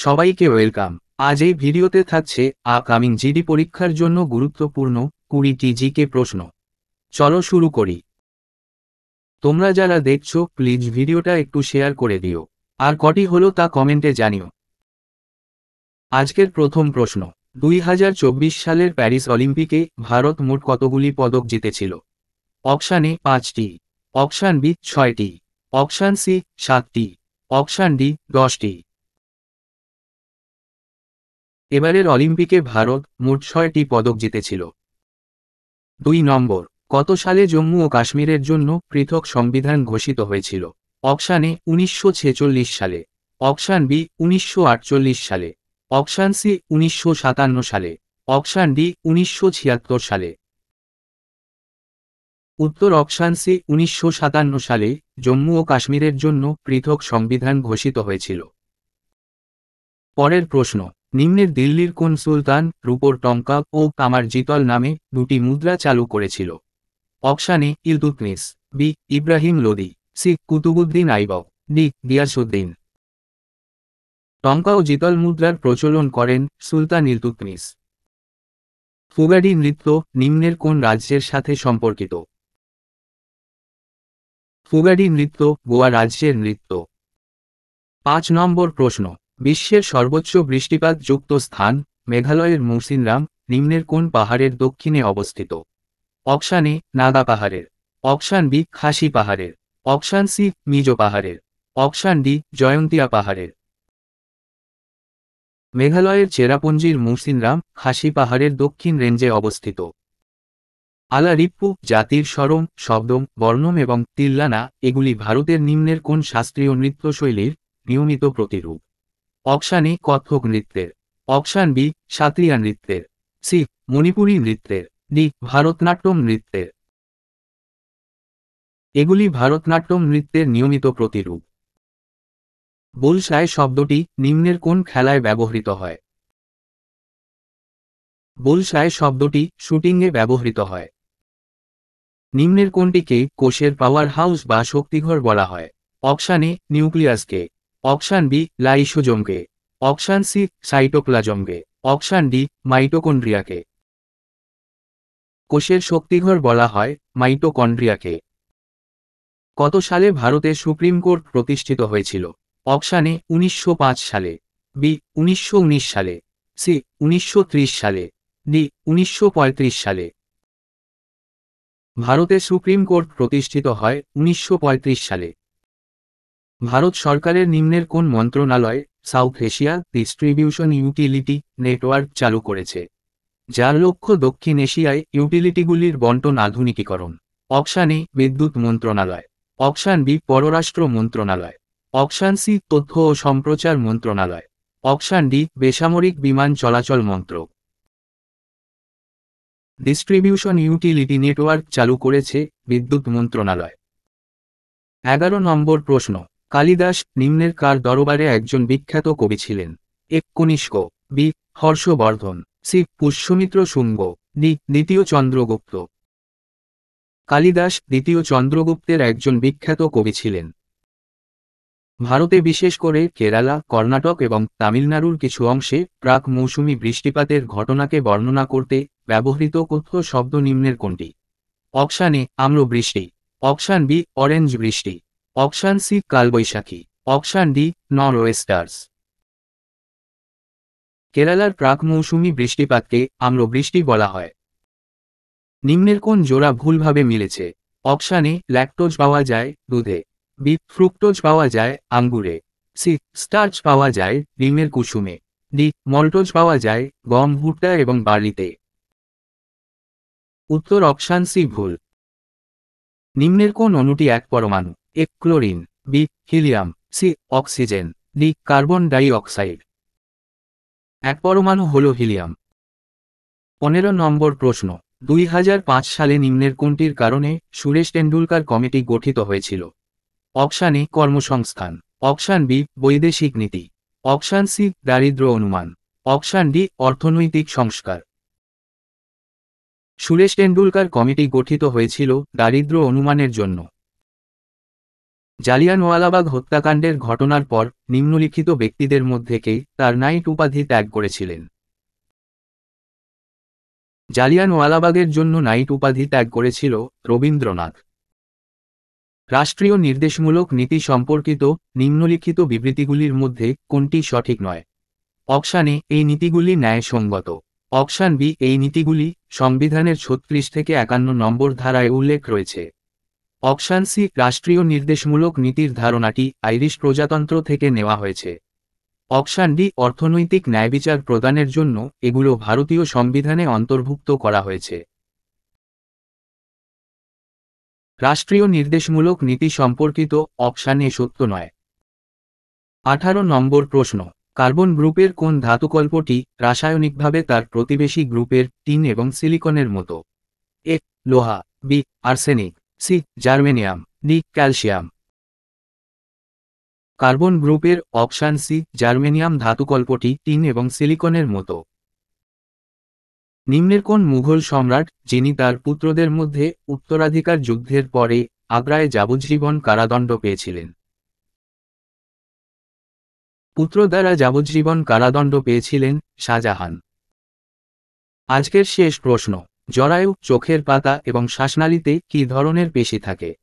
সবাইকে ওয়েলকাম। আজ এই ভিডিওতে থাকছে আপকামিং জিডি পরীক্ষার জন্য গুরুত্বপূর্ণ 20টি জিকে প্রশ্ন। চলো শুরু করি। তোমরা যারা দেখছো প্লিজ ভিডিওটা একটু শেয়ার করে দিও, আর কটি হলো তা কমেন্টে জানিও। আজকের প্রথম প্রশ্ন, 2024 সালের প্যারিস অলিম্পিকে ভারত মোট কতগুলি পদক জিতেছিল? অপশান এ 5টি, অপশান বি 6টি, অপশান সি 7টি, অপশান ডি 10টি। এবারের অলিম্পিকে ভারত মোট 6টি পদক জিতেছিল। 2 নম্বর, কত সালে জম্মু ও কাশ্মীরের জন্য পৃথক সংবিধান ঘোষিত হয়েছিল? অপশান এ 1946 সালে, অপশান বি 1948 সালে, অপশান সি 1957 সালে, অপশান ডি 1976 সালে। উত্তর অপশান সি 1957 সালে জম্মু ও কাশ্মীরের জন্য পৃথক সংবিধান ঘোষিত হয়েছিল। পরের প্রশ্ন, নিম্নের দিল্লির কোন সুলতান রূপোর টঙ্কা ও তামার জিতল নামে দুটি মুদ্রা চালু করেছিল? Option A Iltutmish, B Ibrahim Lodi, C Qutubuddin Aibak, D Ghiyasuddin. টঙ্কা ও জিতল মুদ্রার প্রচলন করেন সুলতান ইলতুৎমিশ। ফুগাডি নৃত্য নিম্নের কোন রাজ্যের সাথে সম্পর্কিত? ফুগাডি নৃত্য গোয়া রাজ্যের নৃত্য। 5 নম্বর প্রশ্ন, বিশ্বের সর্বোচ্চ বৃষ্টিপাতযুক্ত স্থান মেঘালয়ের মৌসিনরাম নিম্নের কোন পাহাড়ের দক্ষিণে অবস্থিত? অপশান এ নাগা পাহাড়ের, অপশান বি খাসি পাহাড়ের, অপশান সি মিজো পাহাড়ের, অপশান ডি জয়ন্তিয়া পাহাড়ের। মেঘালয়ের চেরাপুঞ্জির মৌসিনরাম খাসি পাহাড়ের দক্ষিণ রেঞ্জে অবস্থিত। আলারিপ্পু জাতির স্বরম শব্দম বর্ণম এবং তিল্লানা এগুলি ভারতের নিম্নের কোন শাস্ত্রীয় নৃত্যশৈলীর নিয়মিত প্রতিরূপ? অপশান এ কত্থক নৃত্যের, অপশান বি সাত্রিয়া নৃত্যের, সি মণিপুরী নৃত্যের, ডি ভারতনাট্যম নৃত্যের। এগুলি ভারতনাট্যম নৃত্যের নিয়মিত প্রতিরূপ। বুলসাই শব্দটি নিম্নের কোন খেলায় ব্যবহৃত হয়? বুলসাই শব্দটি শুটিংয়ে ব্যবহৃত হয়। নিম্নের কোনটিকে কোষের পাওয়ার হাউস বা শক্তিঘর বলা হয়? অপশান এ নিউক্লিয়াসকে, অপশান বি লাইসোজোমকে, অপশান সি সাইটোপ্লাজমকে, অপশান ডি মাইটোকন্ড্রিয়াকে। কোষের শক্তিঘর বলা হয় মাইটোকন্ড্রিয়াকে। কত সালে ভারতে সুপ্রিম কোর্ট প্রতিষ্ঠিত হয়েছিল? অপশান এ 1905 সালে, বি 1919 সালে, সি 1930 সালে, ডি 1935 সালে। ভারতে সুপ্রিম কোর্ট প্রতিষ্ঠিত হয় 1935 সালে। ভারত সরকারের নিম্নের কোন মন্ত্রণালয় south Asia distribution utility network চালু করেছে, যার লক্ষ্য দক্ষিণ এশিয়ায় ইউটিলিটিগুলির বণ্টন আধুনিকীকরণ? অপশান এ বিদ্যুৎ মন্ত্রণালয়, অপশান বি পররাষ্ট্র মন্ত্রণালয়, অপশান সি তথ্য ও সম্প্রচার মন্ত্রণালয়, অপশান ডি বেসামরিক বিমান চলাচল মন্ত্রক। ডিস্ট্রিবিউশন ইউটিলিটি নেটওয়ার্ক চালু করেছে বিদ্যুৎ মন্ত্রণালয়। 11 নম্বর প্রশ্ন, কালিদাস নিম্নের কার দরবারে একজন বিখ্যাত কবি ছিলেন? A Kanishka, B Harshavardhana, C Pushyamitra Shunga, D দ্বিতীয় চন্দ্রগুপ্ত। কালিদাস দ্বিতীয় চন্দ্রগুপ্তের একজন বিখ্যাত কবি ছিলেন। ভারতে বিশেষ করে কেরালা কর্ণাটক এবং তামিলনাড়ুর কিছু অংশে প্রাক মৌসুমি বৃষ্টিপাতের ঘটনাকে বর্ণনা করতে ব্যবহৃত কথ্য শব্দ নিম্নের কোনটি? অপশান এ আম্রবৃষ্টি, অপশান বি অরেঞ্জ বৃষ্টি, option C Kalbaishakhi, option D norwesters. কেরালার প্রাক মৌসুমি বৃষ্টিপাতকে আম্রবৃষ্টি বলা হয়। নিম্নের কোন জোড়া ভুলভাবে মিলেছে? অপশান এ ল্যাকটোজ পাওয়া যায় দুধে, বি ফ্রুক্টোজ পাওয়া যায় আঙ্গুরে, সি স্টার্চ পাওয়া যায় ডিমের কুসুমে, ডি মল্টোজ পাওয়া যায় গম ভুট্টা এবং বার্লিতে। উত্তর অপশান সি ভুল। নিম্নের কোন অণুটি এক পরমাণু? A chlorine, B helium, C oxygen, D carbon dioxide. এক পরমাণু হল হিলিয়াম। 15 নম্বর প্রশ্ন, 2005 সালে নিম্নের কোনটির কারণে সুরেশ টেন্ডুলকার কমিটি গঠিত হয়েছিল? অপশান এ কর্মসংস্থান, অপশান বি বৈদেশিক নীতি, অপশান সি দারিদ্র্য অনুমান, অপশান ডি অর্থনৈতিক সংস্কার। সুরেশ টেন্ডুলকার কমিটি গঠিত হয়েছিল দারিদ্র্য অনুমানের জন্য। জালিয়ানওয়ালাবাগ হত্যাকাণ্ডের ঘটনার পর নিম্নলিখিত ব্যক্তিদের মধ্যে কে তার নাইট উপাধি ত্যাগ করেছিলেন? জালিয়ানওয়ালাবাগের জন্য নাইট উপাধি ত্যাগ করেছিল রবীন্দ্রনাথ। রাষ্ট্রীয় নির্দেশমূলক নীতি সম্পর্কিত নিম্নলিখিত বিবৃতিগুলির মধ্যে কোনটি সঠিক নয়? অপশান এ, এই নীতিগুলি ন্যায়সঙ্গত। অপশান বি, এই নীতিগুলি সংবিধানের 36 থেকে 51 নম্বর ধারায় উল্লেখ রয়েছে। অপশান সি, রাষ্ট্রীয় নির্দেশমূলক নীতির ধারণাটি আইরিশ প্রজাতন্ত্র থেকে নেওয়া হয়েছে। অপশান ডি, অর্থনৈতিক ন্যায়বিচার প্রদানের জন্য এগুলো ভারতীয় সংবিধানে অন্তর্ভুক্ত করা হয়েছে। রাষ্ট্রীয় নির্দেশমূলক নীতি সম্পর্কিত অপশান এ সত্য নয়। 18 নম্বর প্রশ্ন, কার্বন গ্রুপের কোন ধাতুকল্পটি রাসায়নিকভাবে তার প্রতিবেশী গ্রুপের টিন এবং সিলিকনের মতো? এ, লোহা, B, arsenic, C, germanium, D, calcium. Carbon গ্রুপের অপশান সি, জার্মেনিয়াম ধাতুকল্পটি টিন এবং সিলিকনের মতো। নিম্নের কোন মুঘল সম্রাট যিনি তার পুত্রদের মধ্যে উত্তরাধিকার যুদ্ধের পরে আগ্রায় যাবজ্জীবন কারাদণ্ড পেয়েছিলেন? পুত্র দ্বারা যাবজ্জীবন কারাদণ্ড পেয়েছিলেন শাহজাহান। আজকের শেষ প্রশ্ন, জরায়ু, চোখের পাতা এবং শ্বাসনালীতে কী ধরনের পেশি থাকে?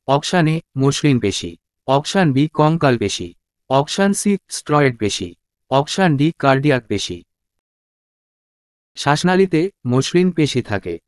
অপশান এ, মসৃণ পেশি। অপশান বি, কঙ্কাল পেশি। অপশান সি, স্ট্রয়েড পেশি। অপশান ডি, কার্ডিয়াক পেশি। শ্বাসনালীতে মসৃণ পেশি থাকে।